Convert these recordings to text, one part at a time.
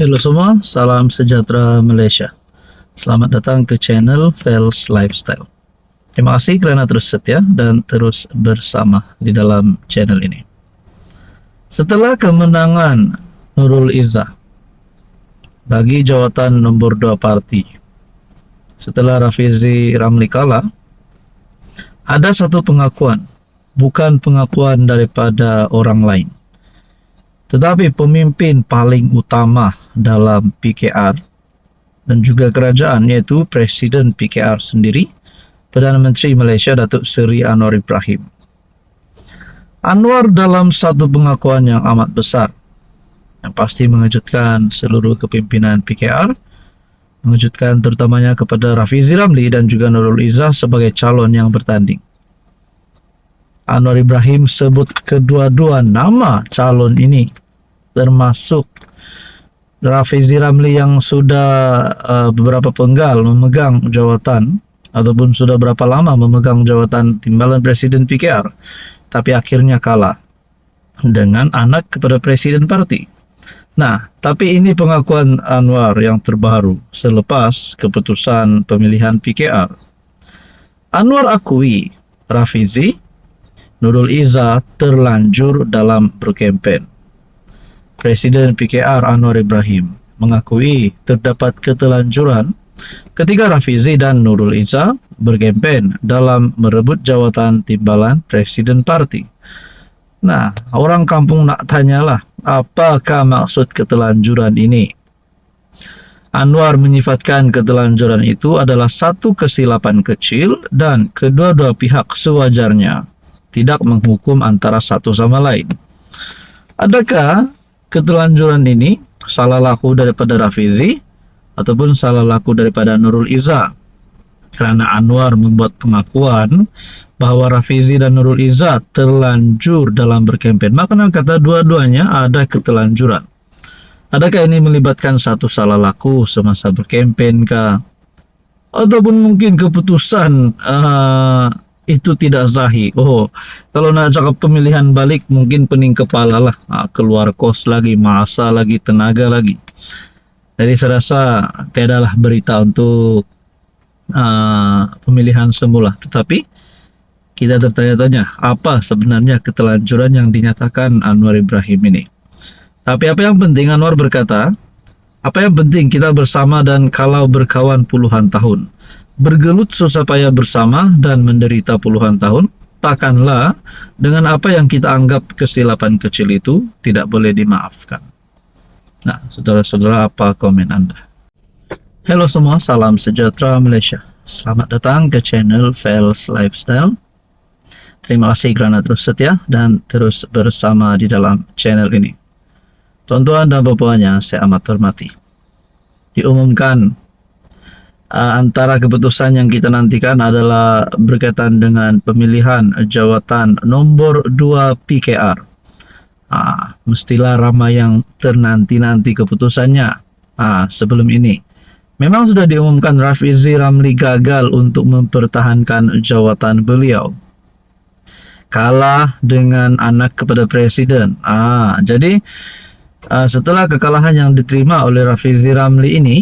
Halo semua, salam sejahtera Malaysia. Selamat datang ke channel Fels Lifestyle. Terima kasih kerana terus setia dan terus bersama di dalam channel ini. Setelah kemenangan Nurul Izzah bagi jawatan nombor 2 parti, setelah Rafizi Ramli kalah, ada satu pengakuan, bukan pengakuan daripada orang lain, tetapi pemimpin paling utama dalam PKR dan juga kerajaan, yaitu Presiden PKR sendiri, Perdana Menteri Malaysia Datuk Seri Anwar Ibrahim. Anwar dalam satu pengakuan yang amat besar, yang pasti mengejutkan seluruh kepimpinan PKR, mengejutkan terutamanya kepada Rafizi Ramli dan juga Nurul Izzah sebagai calon yang bertanding. Anwar Ibrahim sebut kedua-dua nama calon ini, termasuk Rafizi Ramli yang sudah beberapa penggal memegang jawatan ataupun sudah berapa lama memegang jawatan timbalan Presiden PKR, tapi akhirnya kalah dengan anak kepada Presiden Parti. Nah, tapi ini pengakuan Anwar yang terbaru selepas keputusan pemilihan PKR. Anwar akui Rafizi, Nurul Izzah terlanjur dalam berkempen. Presiden PKR Anwar Ibrahim mengakui terdapat keterlanjuran ketika Rafizi dan Nurul Izzah berkempen dalam merebut jawatan timbalan Presiden Parti. Nah, orang kampung nak tanyalah, apakah maksud keterlanjuran ini? Anwar menyifatkan keterlanjuran itu adalah satu kesilapan kecil dan kedua-dua pihak sewajarnya tidak menghukum antara satu sama lain. Adakah keterlanjuran ini salah laku daripada Rafizi ataupun salah laku daripada Nurul Izzah? Kerana Anwar membuat pengakuan bahawa Rafizi dan Nurul Izzah terlanjur dalam berkempen, maka kata dua-duanya ada keterlanjuran. Adakah ini melibatkan satu salah laku semasa berkempen kah? Ataupun mungkin keputusan itu tidak sahih. Kalau nak cakap pemilihan balik, mungkin pening kepala lah, keluar kos lagi, masa lagi, tenaga lagi. Jadi saya rasa tiadalah berita untuk pemilihan semula. Tetapi kita tertanya-tanya, apa sebenarnya keterlanjuran yang dinyatakan Anwar Ibrahim ini? Tapi apa yang penting, Anwar berkata, apa yang penting kita bersama dan kalau berkawan puluhan tahun, bergelut susah payah bersama dan menderita puluhan tahun, takkanlah dengan apa yang kita anggap kesilapan kecil itu tidak boleh dimaafkan. Nah, saudara-saudara, apa komen Anda? Halo semua, salam sejahtera Malaysia. Selamat datang ke channel Fels Lifestyle. Terima kasih kerana terus setia dan terus bersama di dalam channel ini. Tuan-tuan dan puan-puannya, saya amat hormati. Diumumkan antara keputusan yang kita nantikan adalah berkaitan dengan pemilihan jawatan nombor 2 PKR. Mestilah ramai yang ternanti-nanti keputusannya. Sebelum ini memang sudah diumumkan Rafizi Ramli gagal untuk mempertahankan jawatan beliau, kalah dengan anak kepada Presiden. Jadi setelah kekalahan yang diterima oleh Rafizi Ramli ini,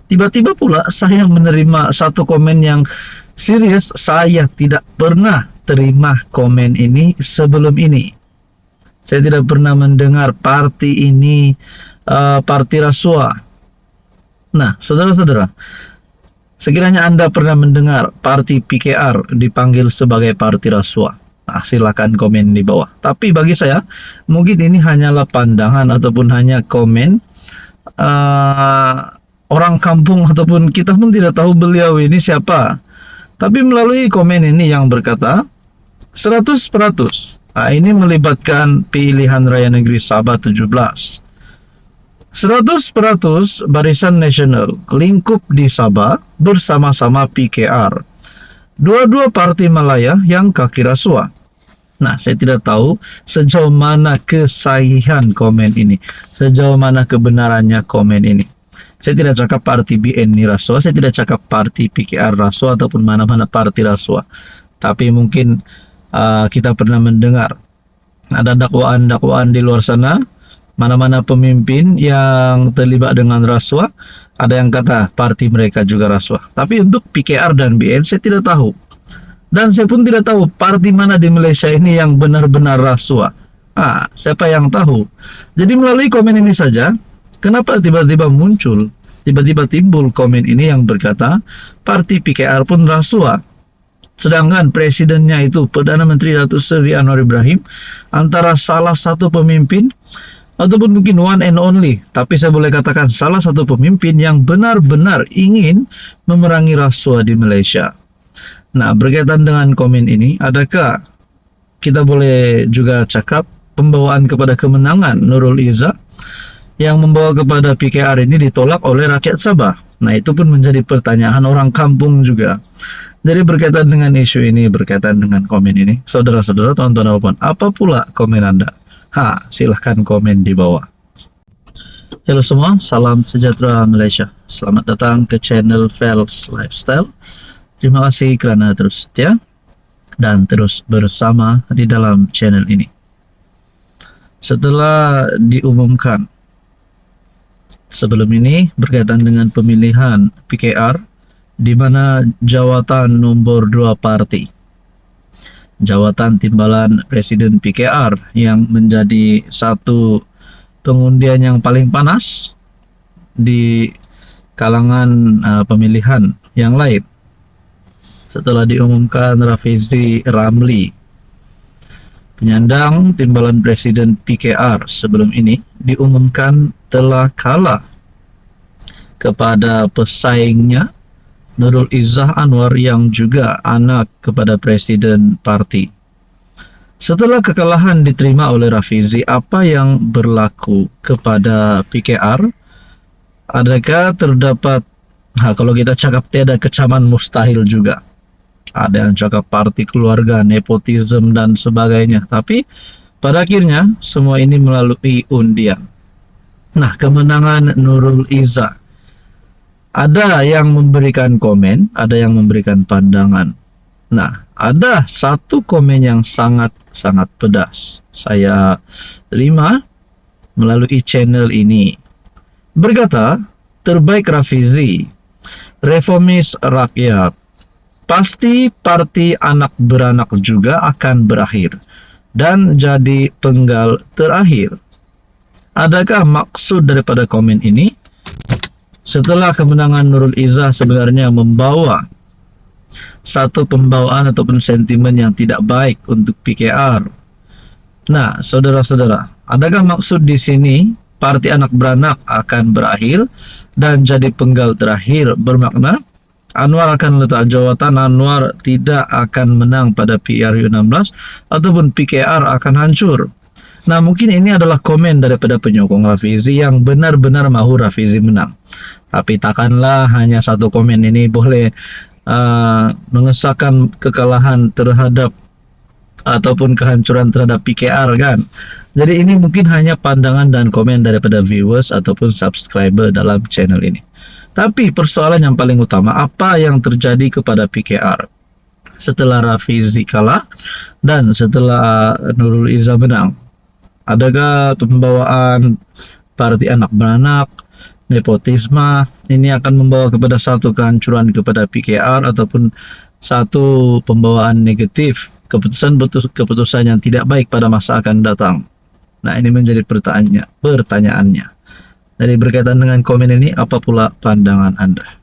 tiba-tiba pula saya menerima satu komen yang serius. Saya tidak pernah terima komen ini sebelum ini. Saya tidak pernah mendengar parti ini parti rasuah. Nah, saudara-saudara, sekiranya Anda pernah mendengar parti PKR dipanggil sebagai parti rasuah, silakan komen di bawah. Tapi bagi saya, mungkin ini hanyalah pandangan ataupun hanya komen orang kampung, ataupun kita pun tidak tahu beliau ini siapa. Tapi melalui komen ini yang berkata 100%, ini melibatkan pilihan raya negeri Sabah 17. 100% Barisan Nasional lingkup di Sabah bersama-sama PKR. Dua-dua parti Malaya yang kaki rasuah. Nah, saya tidak tahu sejauh mana kesahihan komen ini, sejauh mana kebenarannya komen ini. Saya tidak cakap parti BN ni rasuah, saya tidak cakap parti PKR rasuah ataupun mana-mana parti rasuah. Tapi mungkin kita pernah mendengar ada dakwaan-dakwaan di luar sana mana-mana pemimpin yang terlibat dengan rasuah. Ada yang kata parti mereka juga rasuah. Tapi untuk PKR dan BN saya tidak tahu. Dan saya pun tidak tahu parti mana di Malaysia ini yang benar-benar rasuah. Siapa yang tahu? Jadi melalui komen ini saja, kenapa tiba-tiba timbul komen ini yang berkata parti PKR pun rasuah. Sedangkan presidennya itu Perdana Menteri Datuk Seri Anwar Ibrahim antara salah satu pemimpin ataupun mungkin one and only, tapi saya boleh katakan salah satu pemimpin yang benar-benar ingin memerangi rasuah di Malaysia. Nah, berkaitan dengan komen ini, adakah kita boleh juga cakap pembawaan kepada kemenangan Nurul Izzah yang membawa kepada PKR ini ditolak oleh rakyat Sabah? Nah, itu pun menjadi pertanyaan orang kampung juga. Jadi berkaitan dengan isu ini, berkaitan dengan komen ini, saudara-saudara, tuan-tuan, apa pula komen Anda? Silahkan komen di bawah. Halo semua, salam sejahtera Malaysia. Selamat datang ke channel Fels Lifestyle. Terima kasih kerana terus setia dan terus bersama di dalam channel ini. Setelah diumumkan sebelum ini berkaitan dengan pemilihan PKR, di mana jawatan nombor 2 parti, jawatan timbalan Presiden PKR yang menjadi satu pengundian yang paling panas di kalangan pemilihan yang lain. Setelah diumumkan Rafizi Ramli, penyandang timbalan Presiden PKR sebelum ini, diumumkan telah kalah kepada pesaingnya Nurul Izzah Anwar yang juga anak kepada Presiden parti. Setelah kekalahan diterima oleh Rafizi, apa yang berlaku kepada PKR? Adakah terdapat, kalau kita cakap tiada kecaman mustahil juga. Ada yang cakap parti keluarga, nepotisme dan sebagainya. Tapi pada akhirnya semua ini melalui undian. Nah, kemenangan Nurul Izzah, ada yang memberikan komen, ada yang memberikan pandangan. Nah, ada satu komen yang sangat-sangat pedas saya terima melalui channel ini. Berkata, terbaik Rafizi, reformis rakyat, pasti parti anak beranak juga akan berakhir dan jadi penggal terakhir. Adakah maksud daripada komen ini? Setelah kemenangan Nurul Izzah sebenarnya membawa satu pembawaan ataupun sentimen yang tidak baik untuk PKR. Nah, saudara-saudara, adakah maksud di sini parti anak beranak akan berakhir dan jadi penggal terakhir bermakna Anwar akan letak jawatan, Anwar tidak akan menang pada PRU16 ataupun PKR akan hancur? Nah, mungkin ini adalah komen daripada penyokong Rafizi yang benar-benar mahu Rafizi menang. Tapi takkanlah hanya satu komen ini boleh mengesahkan kekalahan terhadap ataupun kehancuran terhadap PKR, kan? Jadi ini mungkin hanya pandangan dan komen daripada viewers ataupun subscriber dalam channel ini. Tapi persoalan yang paling utama, apa yang terjadi kepada PKR setelah Rafizi kalah dan setelah Nurul Izzah menang? Adakah pembawaan parti anak beranak, nepotisme ini akan membawa kepada satu kehancuran kepada PKR ataupun satu pembawaan negatif, keputusan yang tidak baik pada masa akan datang? Nah, ini menjadi pertanyaannya. Jadi berkaitan dengan komen ini, apa pula pandangan Anda?